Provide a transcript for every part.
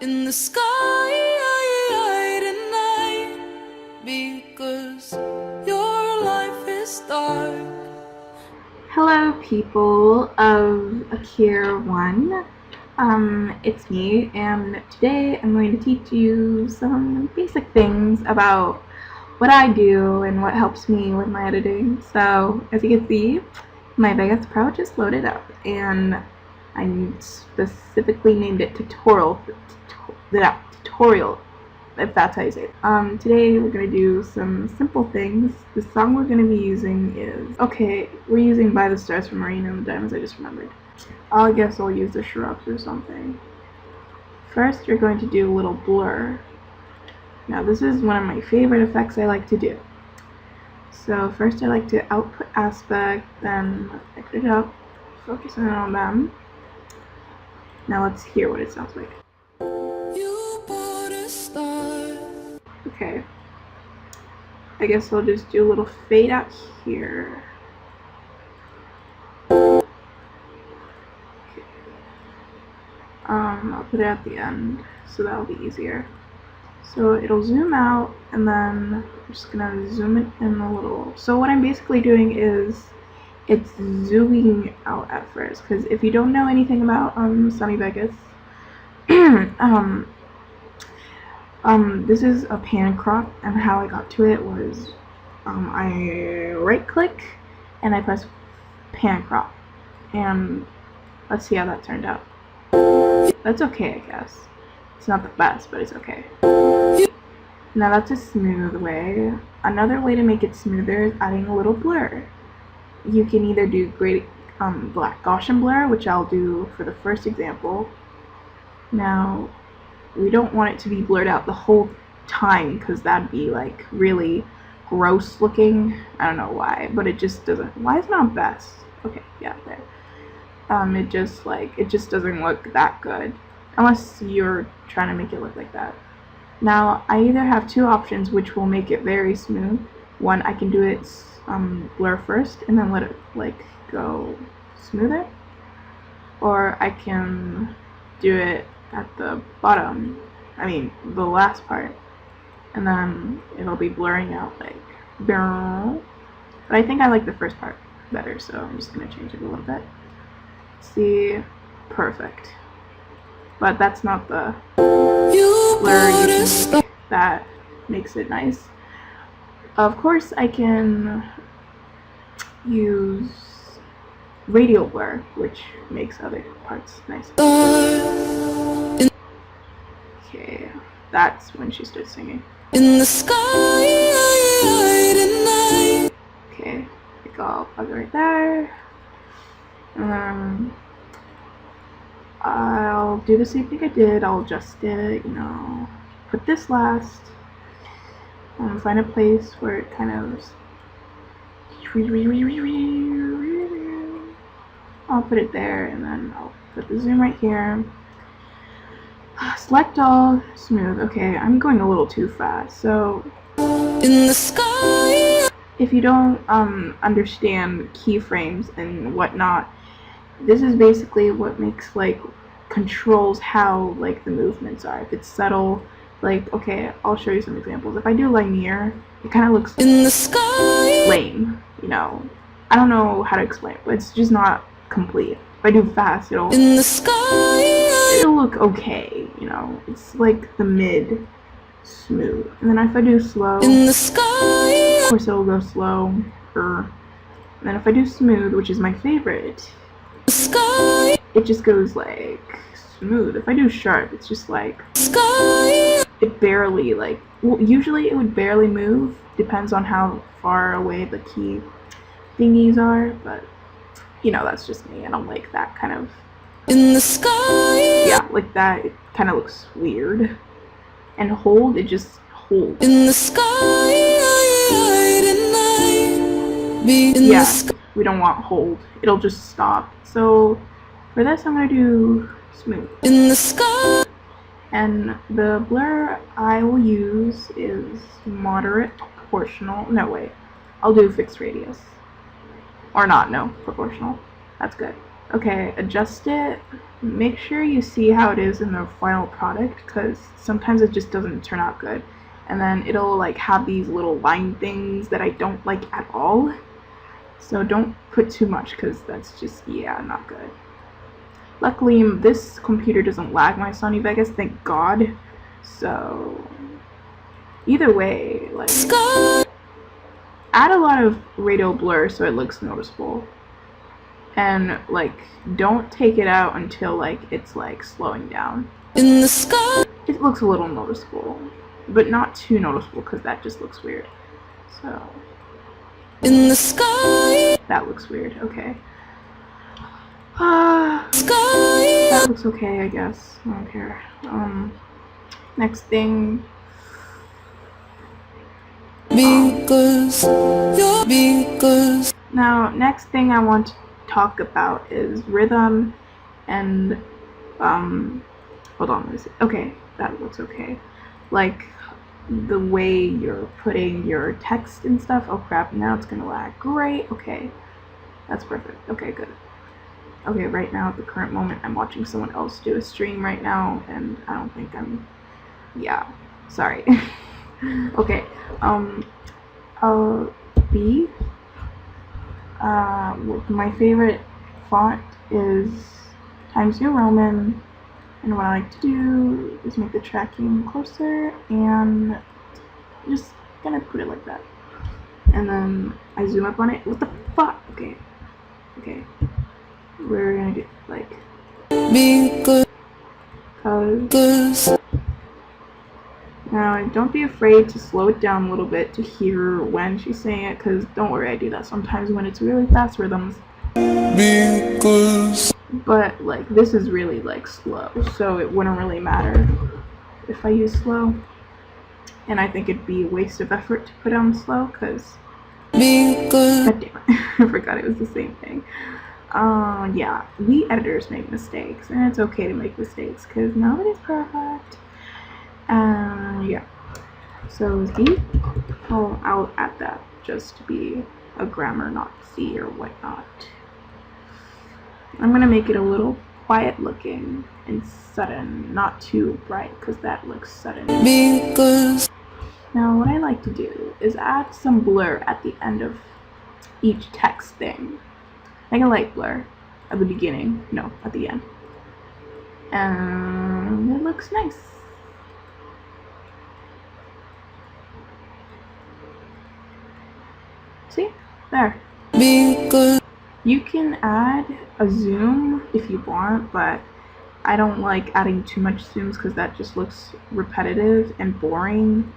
in the sky tonight, because your life is dark. Hello people of Akira 1, it's me, and today I'm going to teach you some basic things about what I do and what helps me with my editing. So, as you can see, my Vegas Pro just loaded up, and I specifically named it tutorial, if that's how you say it. Today we're going to do some simple things. The song we're going to be using is, we're using By the Stars from Marina and the Diamonds, I just remembered. I guess I'll use the shrubs or something. First, you're going to do a little blur. Now this is one of my favorite effects I like to do. So first I like to output aspect, then pick it up, focus in on them. Now let's hear what it sounds like. Okay, I guess I'll just do a little fade out here. Okay. I'll put it at the end, so that'll be easier. So it'll zoom out, and then I'm just gonna zoom it in a little. So what I'm basically doing is, it's zooming out at first, because if you don't know anything about Sunny Vegas, this is a pan crop, and how I got to it was, I right click and I press pan crop, and let's see how that turned out. That's okay, I guess. It's not the best, but it's okay. Now that's a smooth way. Another way to make it smoother is adding a little blur. You can either do black Gaussian blur, which I'll do for the first example. Now, we don't want it to be blurred out the whole time, because that'd be like really gross looking. I don't know why, but it just doesn't. Why is it not best? Okay, yeah, there. It just doesn't look that good unless you're trying to make it look like that. Now I either have two options which will make it very smooth. One, I can do it blur first and then let it like go smoother, or I can do it at the bottom, the last part, and then it'll be blurring out like, but I think I like the first part better, so I'm just gonna change it a little bit. See, perfect. But that's not the blur you can make that makes it nice. Of course, I can use radial blur, which makes other parts nice. Okay, that's when she starts singing. In the sky tonight. Okay, I think I'll plug it right there. I'll do the same thing I did. I'll adjust it, put this last. Find a place where it kind of. I'll put it there, and then I'll put the zoom right here. Select all, smooth. Okay, I'm going a little too fast. So, in the sky. If you don't understand keyframes and whatnot, this is basically what makes controls how the movements are. If it's subtle, okay, I'll show you some examples. If I do linear, it kind of looks in the sky lame, I don't know how to explain it, but it's just not complete. If I do fast, it'll in the sky, it'll look okay, it's like the mid smooth. And then if I do slow, in the sky, of course it'll go slow. And then if I do smooth, which is my favorite, sky, it just goes smooth. If I do sharp, it's just sky. It barely usually it would barely move. Depends on how far away the key thingies are, but that's just me. I don't like that kind of. In the sky. Yeah, like that. It kind of looks weird. And hold, it just holds. In the sky tonight. Yeah, we don't want hold. It'll just stop. So for this, I'm gonna do smooth. In the sky. And the blur I will use is moderate, proportional. No, wait. I'll do fixed radius. Or not, no, proportional. That's good. Okay, adjust it. make sure you see how it is in the final product, because sometimes it just doesn't turn out good. And then it'll like have these little line things that I don't like at all. So don't put too much, because that's just, yeah, not good. Luckily, this computer doesn't lag my Sony Vegas, thank God. So either way, like, add a lot of radial blur so it looks noticeable. And like, don't take it out until like it's like slowing down. In the sky. It looks a little noticeable, but not too noticeable, because that just looks weird. So In the sky. that looks weird. Okay. Sky. That looks okay, I guess. I don't care. Next thing. Because Now, next thing I want to talk about is rhythm and, hold on, let me see. Okay, that looks okay. Like, the way you're putting your text and stuff. Oh crap, now it's gonna lag. Great, okay. That's perfect. Okay, good. Okay, right now, at the current moment, I'm watching someone else do a stream right now, and I don't think I'm, yeah, sorry. Okay, B, my favorite font is Times New Roman, and what I like to do is make the tracking closer, and just gonna put it like that. And then I zoom up on it. What the fuck? Okay. Okay. We're gonna do like because now don't be afraid to slow it down a little bit to hear when she's saying it, because don't worry, I do that sometimes when it's really fast rhythms. because But like, this is really like slow, so it wouldn't really matter if I use slow. And I think it'd be a waste of effort to put on slow, because god damn it, I forgot it was the same thing. Yeah, we editors make mistakes, and it's okay to make mistakes, because nobody's perfect. Yeah. So B, I'll add that just to be a grammar Nazi or whatnot. I'm gonna make it a little quiet looking and sudden, not too bright, because that looks sudden. because Now, what I like to do is add some blur at the end of each text thing. Like a light blur at the beginning, no, at the end. And it looks nice. See? There. because You can add a zoom if you want, but I don't like adding too much zooms, because that just looks repetitive and boring.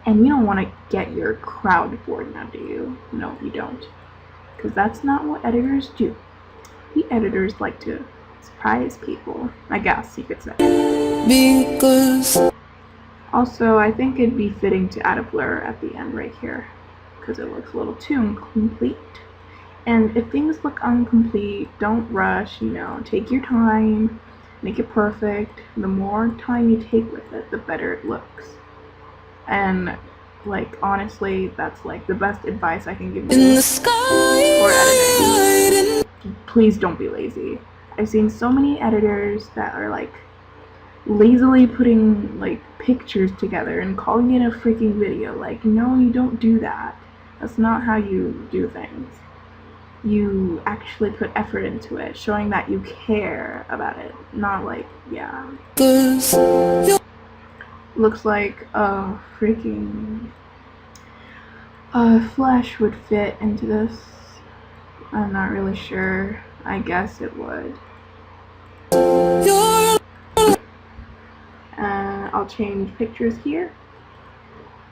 And you don't want to get your crowd bored now, do you? No, you don't. Because that's not what editors do. We editors like to surprise people, I guess you could say. because Also, I think it'd be fitting to add a blur at the end right here, because it looks a little too incomplete. And if things look incomplete, don't rush, you know, take your time, make it perfect. The more time you take with it, the better it looks. And like, honestly, that's like the best advice I can give in you the sky. for editing. Please don't be lazy. I've seen so many editors that are like lazily putting like pictures together and calling it a freaking video. Like, no, you don't do that. That's not how you do things. You actually put effort into it, showing that you care about it. Not like, yeah. Because Looks like a freaking flash would fit into this. I'm not really sure. I guess it would. you're I'll change pictures here.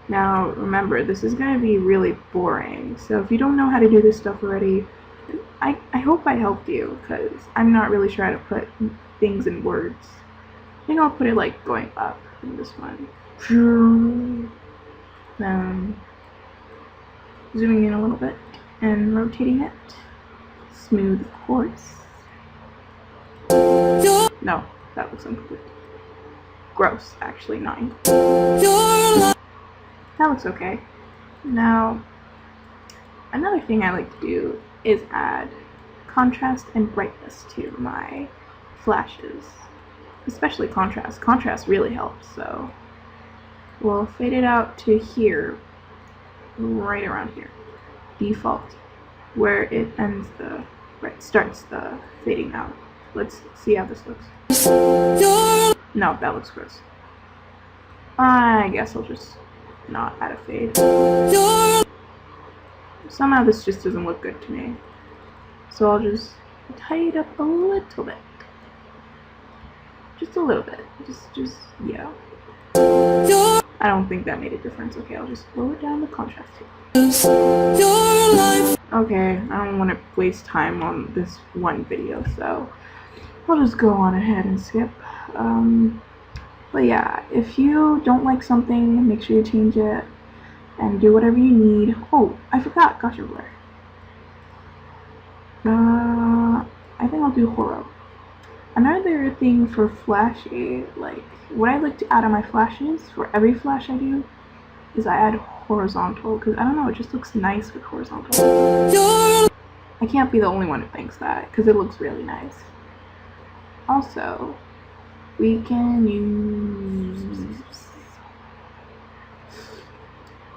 Now remember, this is going to be really boring, so if you don't know how to do this stuff already, I hope I helped you, because I'm not really sure how to put things in words. I think I'll put it like going up in this one. Then zooming in a little bit and rotating it. Smooth, of course. No, that looks incomplete. Gross, actually, 9. you're That looks okay. Now, another thing I like to do is add contrast and brightness to my flashes, especially contrast. Contrast really helps, so we'll fade it out to here, right around here, default, where it ends the, right, starts the fading out. Let's see how this looks. No, that looks gross. I guess I'll just not add a fade. Somehow this just doesn't look good to me, so I'll just tighten it up a little bit. Just a little bit. Just, yeah. I don't think that made a difference. Okay, I'll just lower down the contrast here. Okay, I don't want to waste time on this one video, so I'll just go on ahead and skip. But yeah, if you don't like something, make sure you change it and do whatever you need. Oh, I forgot Gotcha Blur. I think I'll do Horror. Another thing for flashy, like what I like to add on my flashes for every flash I do is I add horizontal, because I don't know, it just looks nice with horizontal. I can't be the only one who thinks that, because it looks really nice. Also, we can use,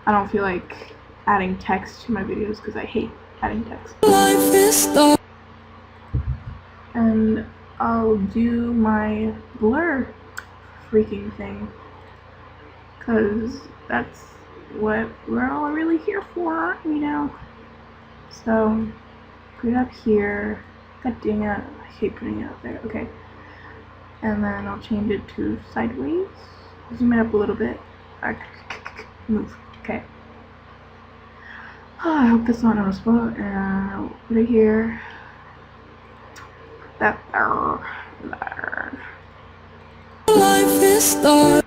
I don't feel like adding text to my videos because I hate adding text. And I'll do my blur freaking thing, because that's what we're all really here for, aren't we now? So, put it up here. God dang it, I hate putting it up there. Okay. And then I'll change it to sideways. Zoom it up a little bit. Move. Okay. Oh, I hope that's not on a spot. And I'll put it here. That there. Life is dark.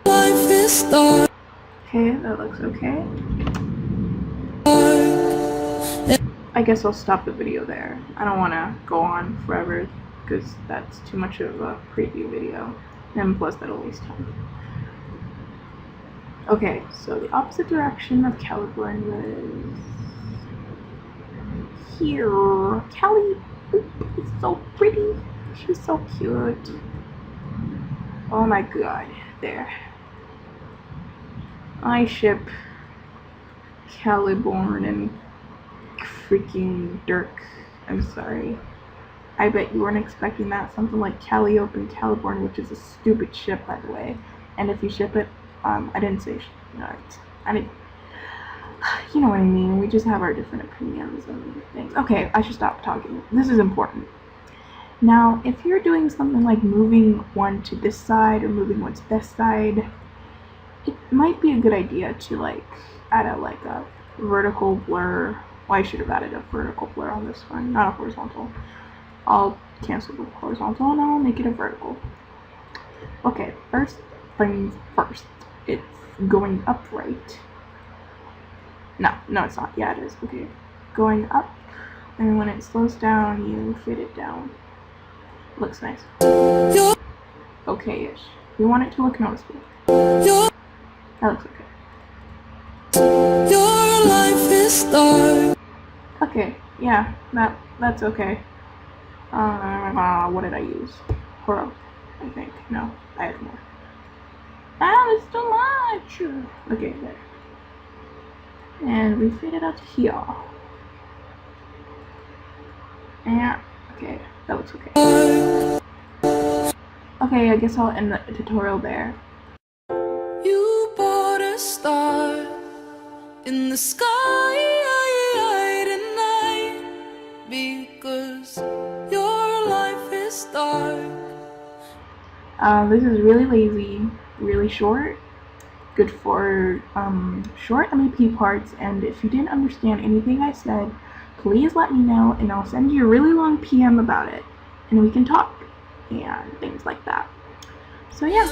Life is dark. Okay, that looks okay. I guess I'll stop the video there. I don't want to go on forever because that's too much of a preview video, and plus that'll waste time. Okay, so the opposite direction of Caliburn was here. Callie, it's so pretty. She's so cute. Oh my god, there. I ship Caliburn and freaking Dirk. I'm sorry. I bet you weren't expecting that. Something like Calliope and Caliburn, which is a stupid ship, by the way. And if you ship it, I didn't say I didn't. You know what I mean. We just have our different opinions and things. Okay, I should stop talking. This is important. Now, if you're doing something like moving one to this side or moving one to this side, it might be a good idea to like add a vertical blur. Well, I should have added a vertical blur on this one, not a horizontal. I'll cancel the horizontal and I'll make it a vertical. Okay, first things first. It's going upright. No, it's not. Yeah, it is. Okay. Going up, and when it slows down, you fade it down. Looks nice. Okay-ish. We want it to look noticeable. That looks okay. Your life is dark. Okay, yeah, that's okay. What did I use? Horror, I think. No, I had more. Ah, it's too much! Okay, there. And we fade it out to here. Yeah, okay, that looks okay. Okay, I guess I'll end the tutorial there. You bought a star in the sky tonight because your life is dark. This is really lazy, really short. Good for short MEP parts, and if you didn't understand anything I said, please let me know and I'll send you a really long PM about it and we can talk and things like that. So yeah.